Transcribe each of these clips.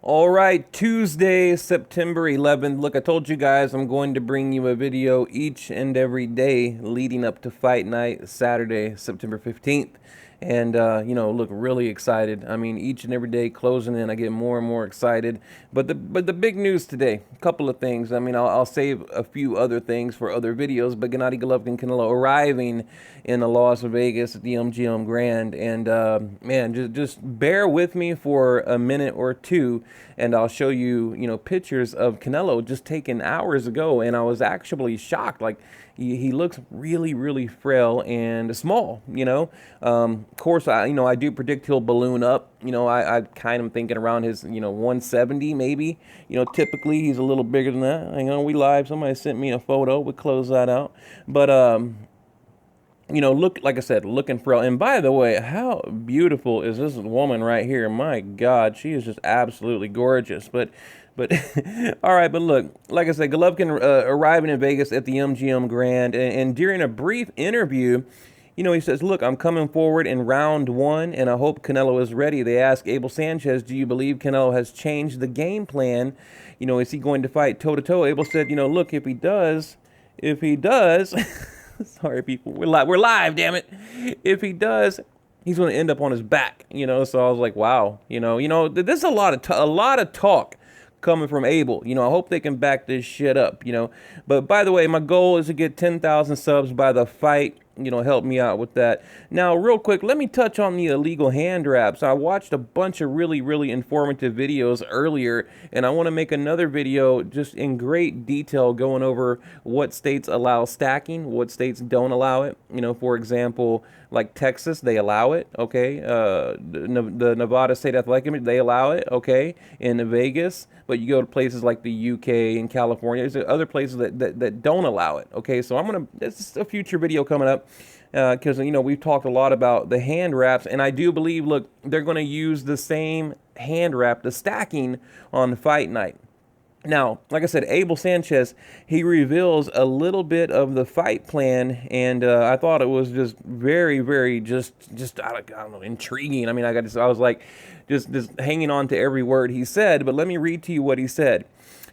All right, Tuesday, September 11th. Look, I told you guys I'm going to bring you a video each and every day leading up to fight night, Saturday, September 15th. And, look, really excited. I mean, each and every day closing in, I get more and more excited. But the big news today, a couple of things. I mean, I'll save a few other things for other videos, but Gennady Golovkin, Canelo arriving in Las Vegas at the MGM Grand. And, man, just bear with me for a minute or two, and I'll show you, pictures of Canelo just taken hours ago. And I was actually shocked. Like, he looks really, really frail and small, Of course, I do predict he'll balloon up. I kind of thinking around his, 170 maybe. Typically he's a little bigger than that. We live. Somebody sent me a photo. We close that out. But, look, like I said, looking frail. And by the way, how beautiful is this woman right here? My God, she is just absolutely gorgeous. But all right, but look, like I said, Golovkin arriving in Vegas at the MGM Grand, and during a brief interview, he says, "Look, I'm coming forward in round one, and I hope Canelo is ready." They ask Abel Sanchez, "Do you believe Canelo has changed the game plan? Is he going to fight toe to toe?" Abel said, "Look, if he does." Sorry, people. We're live. Damn it. If he does, he's going to end up on his back. So I was like, wow. This is a lot of talk coming from Abel. I hope they can back this shit up. But by the way, my goal is to get 10,000 subs by the fight. Help me out with that. Now, real quick, let me touch on the illegal hand wraps. I watched a bunch of really, really informative videos earlier, and I want to make another video just in great detail going over what states allow stacking, what states don't allow it. For example, like Texas, they allow it, okay? The Nevada State Athletic Committee, they allow it, okay? In Vegas, but you go to places like the UK and California, there's other places that don't allow it, okay? So this is a future video coming up, because, we've talked a lot about the hand wraps, and I do believe, look, they're going to use the same hand wrap, the stacking, on fight night. Now, like I said, Abel Sanchez, he reveals a little bit of the fight plan, and I thought it was just very, very, I don't know, intriguing. I mean, I was like, just hanging on to every word he said. But let me read to you what he said.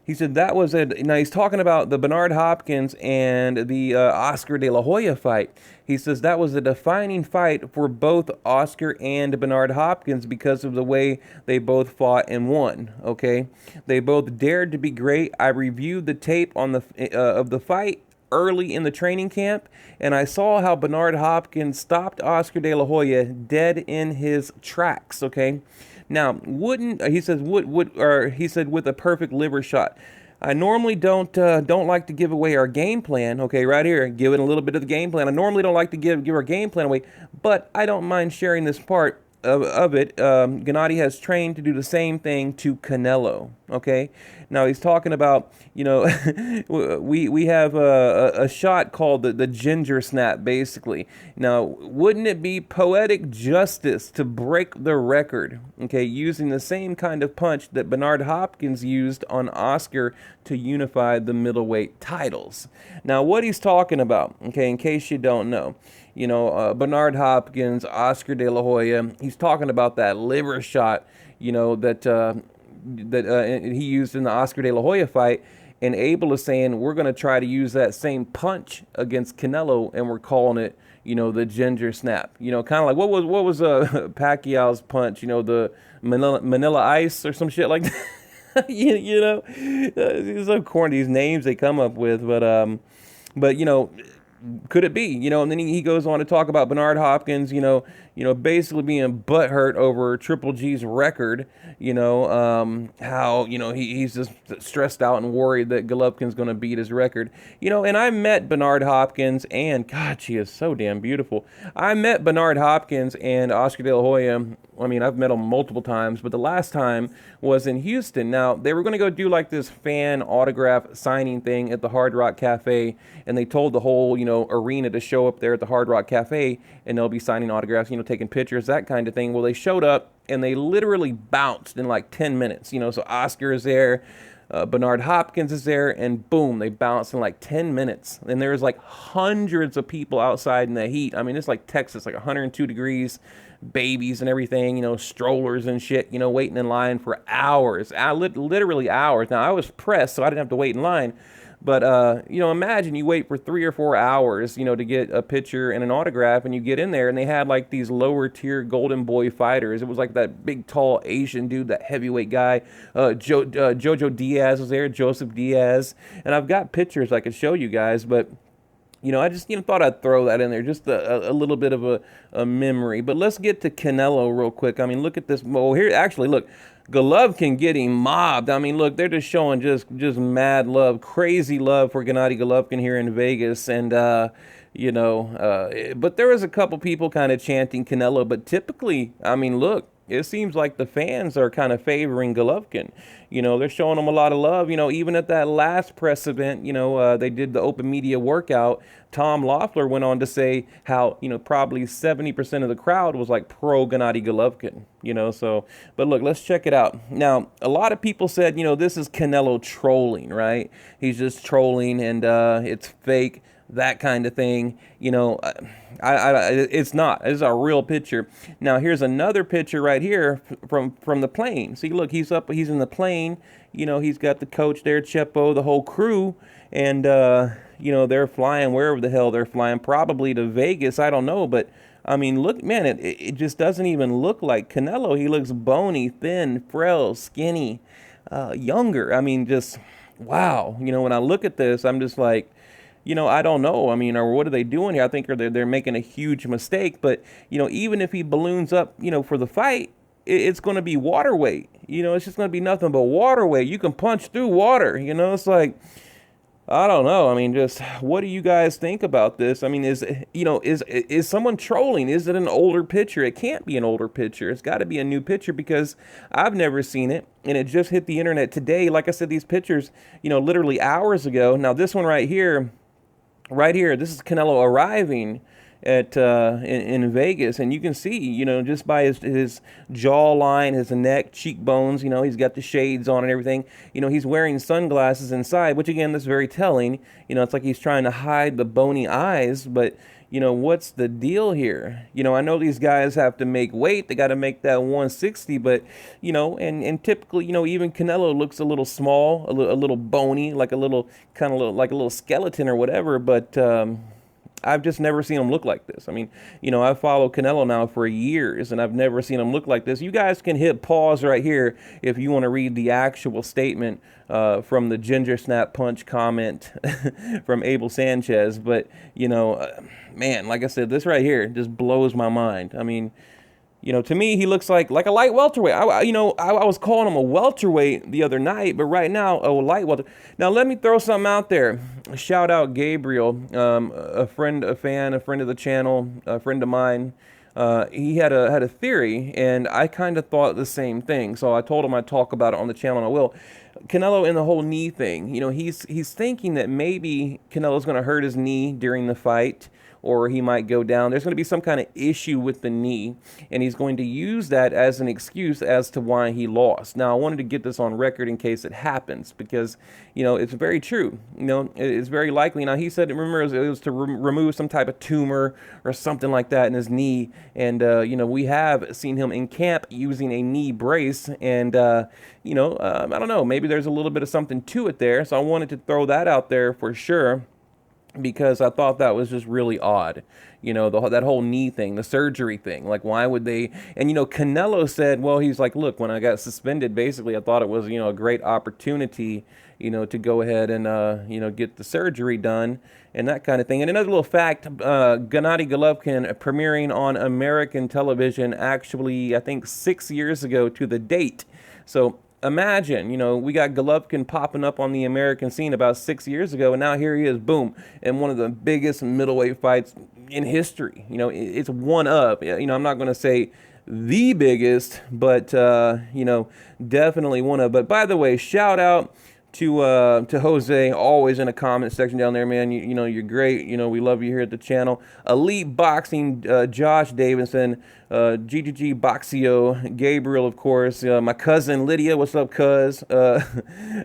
He said now he's talking about the Bernard Hopkins and the Oscar De La Hoya fight. He says that was a defining fight for both Oscar and Bernard Hopkins because of the way they both fought and won. Okay, they both dared to be great. I reviewed the tape on of the fight early in the training camp, and I saw how Bernard Hopkins stopped Oscar De La Hoya dead in his tracks. Okay. Now, wouldn't he says he said with a perfect liver shot. I normally don't like to give away our game plan. Okay, right here, giving a little bit of the game plan. I normally don't like to give our game plan away, but I don't mind sharing this part of it. Gennady has trained to do the same thing to Canelo. Okay, now he's talking about we have a shot called the ginger snap, basically. Now, wouldn't it be poetic justice to break the record? Okay, using the same kind of punch that Bernard Hopkins used on Oscar to unify the middleweight titles. Now, what he's talking about, okay, in case you don't know. Bernard Hopkins, Oscar De La Hoya. He's talking about that liver shot, that he used in the Oscar De La Hoya fight. And Abel is saying we're going to try to use that same punch against Canelo, and we're calling it, the ginger snap. Kind of like what was Pacquiao's punch? The Manila Ice or some shit like that. These are corny, these names they come up with, but could it be? And then he goes on to talk about Bernard Hopkins, basically being butthurt over Triple G's record, how, he's just stressed out and worried that Golovkin's going to beat his record. And I met Bernard Hopkins, and God, she is so damn beautiful. I met Bernard Hopkins and Oscar De La Hoya. I mean, I've met them multiple times, but the last time was in Houston. Now, they were going to go do like this fan autograph signing thing at the Hard Rock Cafe, and they told the whole, arena to show up there at the Hard Rock Cafe, and they'll be signing autographs, taking pictures, that kind of thing. Well, they showed up, and they literally bounced in like 10 minutes, so Oscar is there, Bernard Hopkins is there, and boom, they bounce in like 10 minutes. And there's like hundreds of people outside in the heat. I mean, it's like Texas, like 102 degrees, babies and everything, strollers and shit, waiting in line for hours, literally hours. Now, I was pressed, so I didn't have to wait in line. But, imagine you wait for 3 or 4 hours, to get a picture and an autograph, and you get in there, and they had like these lower tier Golden Boy fighters. It was like that big, tall Asian dude, that heavyweight guy. Jojo Diaz was there, Joseph Diaz. And I've got pictures I could show you guys, but I just thought I'd throw that in there, just a little bit of a memory. But let's get to Canelo real quick. I mean, look at this. Well, here, actually, look, Golovkin getting mobbed. I mean, look, they're just showing just mad love, crazy love for Gennady Golovkin here in Vegas, and but there was a couple people kind of chanting Canelo. But typically, I mean, look, it seems like the fans are kind of favoring Golovkin. They're showing him a lot of love. Even at that last press event, they did the open media workout. Tom Loeffler went on to say how, probably 70% of the crowd was like pro Gennady Golovkin, so, but look, let's check it out. Now, a lot of people said, this is Canelo trolling, right? He's just trolling and it's fake, that kind of thing. It's not. It's a real picture. Now, here's another picture right here from the plane. See, look, he's in the plane. He's got the coach there, Chepo, the whole crew, and they're flying wherever the hell they're flying, probably to Vegas. I don't know, but I mean, look, man, it just doesn't even look like Canelo. He looks bony, thin, frail, skinny, younger. I mean, just wow. When I look at this, I'm just like, I don't know. I mean, or what are they doing here? I think they're making a huge mistake. But, even if he balloons up, for the fight, it's going to be water weight. It's just going to be nothing but water weight. You can punch through water. It's like, I don't know. I mean, just what do you guys think about this? I mean, is someone trolling? Is it an older picture? It can't be an older picture. It's got to be a new picture because I've never seen it. And it just hit the internet today. Like I said, these pictures, literally hours ago. Now, this one right here, this is Canelo arriving at in Vegas, and you can see, just by his jawline, his neck, cheekbones, he's got the shades on and everything. He's wearing sunglasses inside, which again, that's very telling. It's like he's trying to hide the bony eyes, but what's the deal here? I know these guys have to make weight. They got to make that 160, but, and typically, even Canelo looks a little small, a little bony, like a little skeleton or whatever, but I've just never seen him look like this. I mean, I follow Canelo now for years, and I've never seen him look like this. You guys can hit pause right here if you want to read the actual statement from the Ginger Snap Punch comment from Abel Sanchez. But, man, like I said, this right here just blows my mind. I mean, to me, he looks like a light welterweight. I was calling him a welterweight the other night, but right now, a light welter. Now, let me throw something out there. Shout out Gabriel, a friend of the channel, a friend of mine. He had a theory, and I kind of thought the same thing. So I told him I'd talk about it on the channel, and I will. Canelo and the whole knee thing. He's thinking that maybe Canelo's going to hurt his knee during the fight, or he might go down. There's going to be some kind of issue with the knee, and he's going to use that as an excuse as to why he lost. Now, I wanted to get this on record in case it happens, because, it's very true. It's very likely. Now, he said, remember, it was to remove some type of tumor or something like that in his knee, and, we have seen him in camp using a knee brace, and, I don't know, maybe there's a little bit of something to it there, so I wanted to throw that out there for sure, because I thought that was just really odd, that whole knee thing, the surgery thing. Like, why would they? And, Canelo said, well, he's like, look, when I got suspended, basically, I thought it was, a great opportunity, to go ahead and, get the surgery done and that kind of thing. And another little fact, Gennady Golovkin premiering on American television, actually, I think 6 years ago to the date. So imagine, we got Golovkin popping up on the American scene about 6 years ago, and now here he is, boom, in one of the biggest middleweight fights in history. It's one of, I'm not going to say the biggest, but, definitely one of. But by the way, shout out to Jose, always in the comment section down there, man. You're great. We love you here at the channel. Elite Boxing, Josh Davidson, GGG Boxio, Gabriel, of course, my cousin Lydia, what's up, cuz?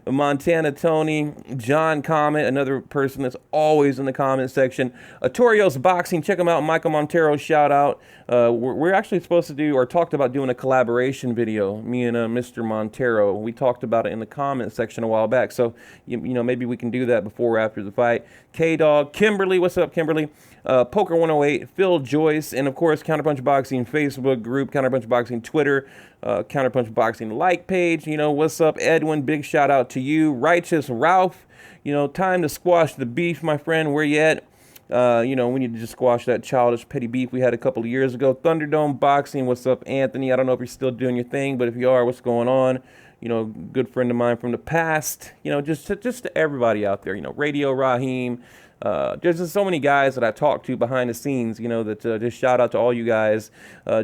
Montana Tony, John Comment, another person that's always in the comment section. Atorios Boxing, check him out. Michael Montero, shout out. We're actually supposed to do or talked about doing a collaboration video, me and Mr. Montero. We talked about it in the comment section a while back, so you know, maybe we can do that before or after the fight. K Dog, Kimberly, what's up, Kimberly? Poker 108, Phil Joyce, and of course Counterpunch Boxing Facebook group, Counterpunch Boxing Twitter, Counterpunch Boxing like page. You know, what's up, Edwin? Big shout out to you. Righteous Ralph, you know, time to squash the beef, my friend. Where you at? You know, we need to just squash that childish petty beef we had a couple of years ago. Thunderdome Boxing, what's up, Anthony? I don't know if you're still doing your thing, but if you are, what's going on? You know, good friend of mine from the past. You know, just to everybody out there. You know, Radio Raheem. There's just so many guys that I talk to behind the scenes, you know, that just shout out to all you guys.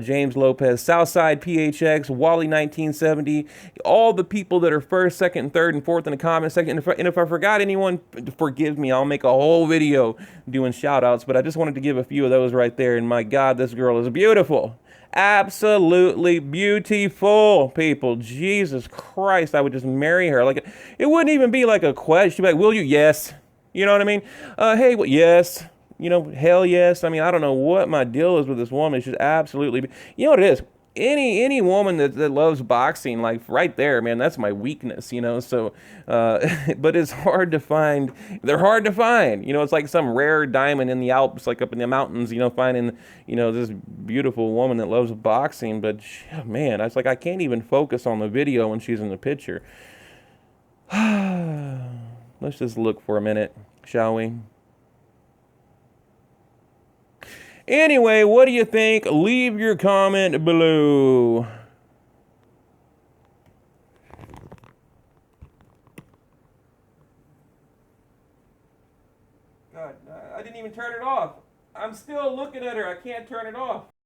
James Lopez, Southside PHX, Wally 1970, all the people that are first, second, third, and fourth in the comment section. And if I forgot anyone, forgive me. I'll make a whole video doing shout outs, but I just wanted to give a few of those right there. And my God, this girl is beautiful. Absolutely beautiful, people. Jesus Christ, I would just marry her. Like, it wouldn't even be like a question. She'd be like, will you? Yes. You know what I mean? Hey, well, yes. You know, hell yes. I mean, I don't know what my deal is with this woman. She's absolutely, you know what it is? Any woman that loves boxing, like right there, man, that's my weakness, you know. So, but it's hard to find. They're hard to find. You know, it's like some rare diamond in the Alps, like up in the mountains. You know, finding, you know, this beautiful woman that loves boxing. But man, it's like I can't even focus on the video when she's in the picture. Let's just look for a minute, shall we? Anyway, what do you think? Leave your comment below. God, I didn't even turn it off. I'm still looking at her. I can't turn it off.